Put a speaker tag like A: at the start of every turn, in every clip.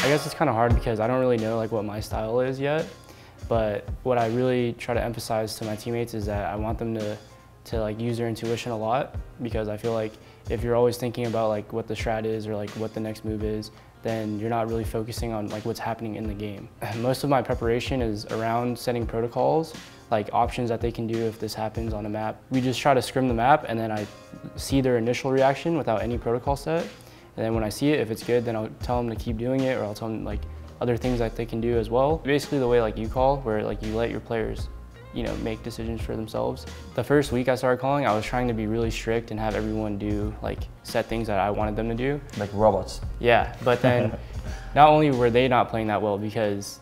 A: I guess it's kind of hard because I don't really know like what my style is yet, but what I really try to emphasize to my teammates is that I want them to like use their intuition a lot, because I feel like if you're always thinking about like what the strat is or like what the next move is, then you're not really focusing on like what's happening in the game. Most of my preparation is around setting protocols, like options that they can do if this happens on a map. We just try to scrim the map, and then I see their initial reaction without any protocol set. And then when I see it, if it's good, then I'll tell them to keep doing it, or I'll tell them like other things that they can do as well. Basically the way like you call, where like you let your players, you know, make decisions for themselves. The first week I started calling, I was trying to be really strict and have everyone do like set things that I wanted them to do.
B: Like robots.
A: Yeah, but then not only were they not playing that well because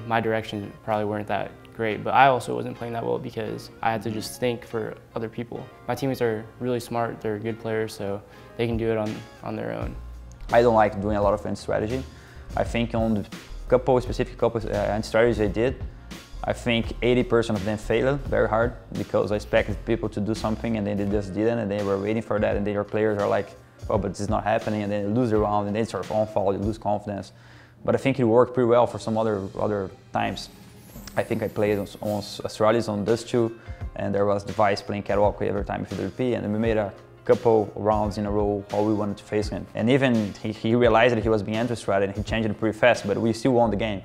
A: my directions probably weren't that great, but I also wasn't playing that well because I had to just think for other people. My teammates are really smart, they're good players, so they can do it on their own.
B: I don't like doing a lot of anti-strategy. I think on the specific couple anti-strategies I did, I think 80% of them failed very hard because I expected people to do something and then they just didn't, and they were waiting for that, and then your players are like, oh, but this is not happening, and then they lose the round and then sort of on-fall, you lose confidence. But I think it worked pretty well for some other times. I think I played on Astralis on Dust 2, and there was Device playing Catwalk every time for WP, and we made a couple rounds in a row how we wanted to face him. And even he realized that he was being anti-strat and he changed it pretty fast, but we still won the game.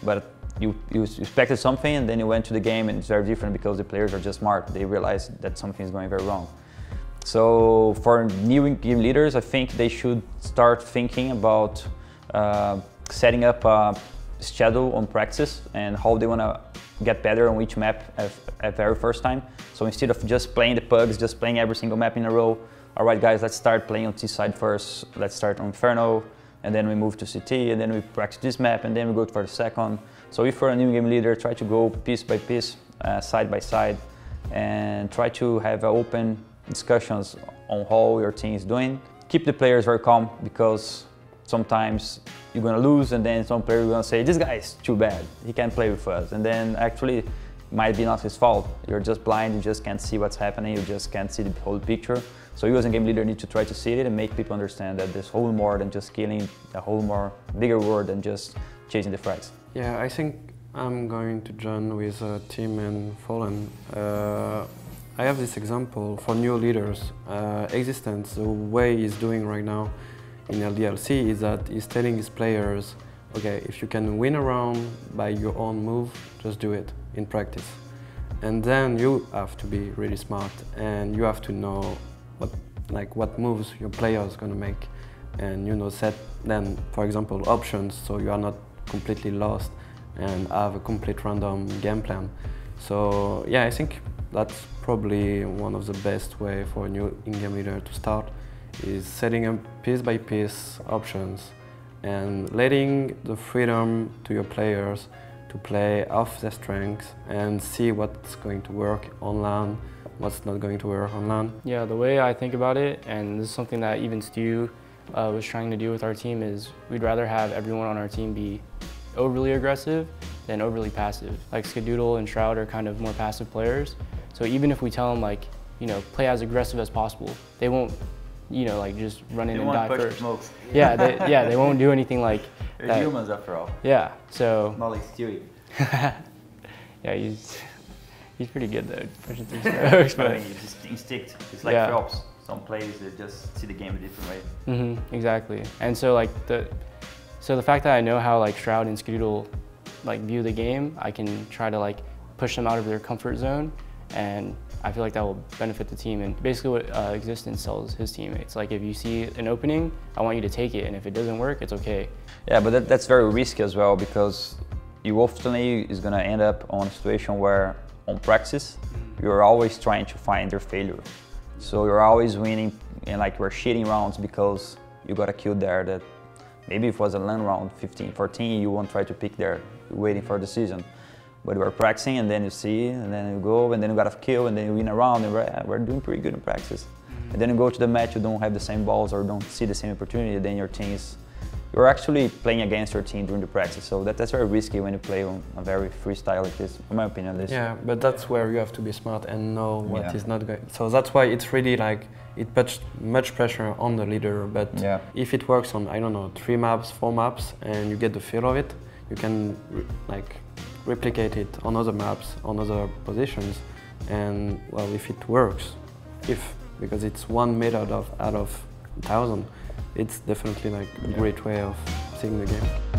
B: But you expected something, and then you went to the game and it's very different because the players are just smart. They realize that something is going very wrong. So for new game leaders, I think they should start thinking about setting up a schedule on practice and how they want to get better on each map at very first time. So instead of just playing the pugs, just playing every single map in a row, all right guys, let's start playing on T side first, let's start on Inferno, and then we move to CT, and then we practice this map, and then we go for the second. So if you're a new game leader, try to go piece by piece, side by side, and try to have open discussions on how your team is doing. Keep the players very calm, because sometimes you're gonna lose, and then some player is gonna say, this guy is too bad, he can't play with us. And then actually, it might be not his fault. You're just blind, you just can't see what's happening, you just can't see the whole picture. So you as a game leader need to try to see it and make people understand that there's a whole more than just killing, a whole more bigger world than just chasing the frags.
C: Yeah, I think I'm going to join with a team in Fallen. I have this example for new leaders. Existence, the way he's doing right now in LDLC is that he's telling his players, okay, if you can win a round by your own move, just do it in practice. And then you have to be really smart, and you have to know what moves your player is going to make, and set then, for example, options, so you are not completely lost and have a complete random game plan. So yeah, I think that's probably one of the best way for a new in-game leader to start, is setting up piece by piece options and letting the freedom to your players to play off their strengths and see what's going to work on LAN, what's not going to work on LAN.
A: Yeah, the way I think about it, and this is something that even Stu was trying to do with our team, is we'd rather have everyone on our team be overly aggressive than overly passive. Like Skadoodle and Shroud are kind of more passive players, so even if we tell them like, play as aggressive as possible, they won't, like just run in and die first. Yeah, they won't do anything like
B: They're
A: that.
B: humans after all.
A: Yeah, so.
B: Not like Stewie.
A: Yeah, he's pretty good though, pushing through strokes.
B: But I mean, it's just instinct. It's like Phelps. Some players they just see the game a different way.
A: Exactly. And so like the fact that I know how like Shroud and Skadoodle like view the game, I can try to like push them out of their comfort zone, and I feel like that will benefit the team. And basically what Existence tells his teammates, like if you see an opening, I want you to take it, and if it doesn't work, it's okay.
B: Yeah, but that's very risky as well, because you often is gonna end up on a situation where on practice, you're always trying to find your failure. So you're always winning, and like we're shitting rounds because you got a kill there that maybe if it was a LAN round 15, 14, you won't try to pick there, waiting for a decision. But we're practicing, and then you see, and then you go, and then you got a kill, and then you win a round, and we're doing pretty good in practice. And then you go to the match, you don't have the same balls or don't see the same opportunity, then your team is, you're actually playing against your team during the practice. So that's very risky when you play on a very freestyle like this, in my opinion at least.
C: Yeah, but that's where you have to be smart and know what is not going. So that's why it's really like it puts much pressure on the leader. But if it works on, I don't know, 3 maps, 4 maps, and you get the feel of it, you can like replicate it on other maps, on other positions, and well, if it works, because it's one method out of 1,000, it's definitely like a great way of seeing the game.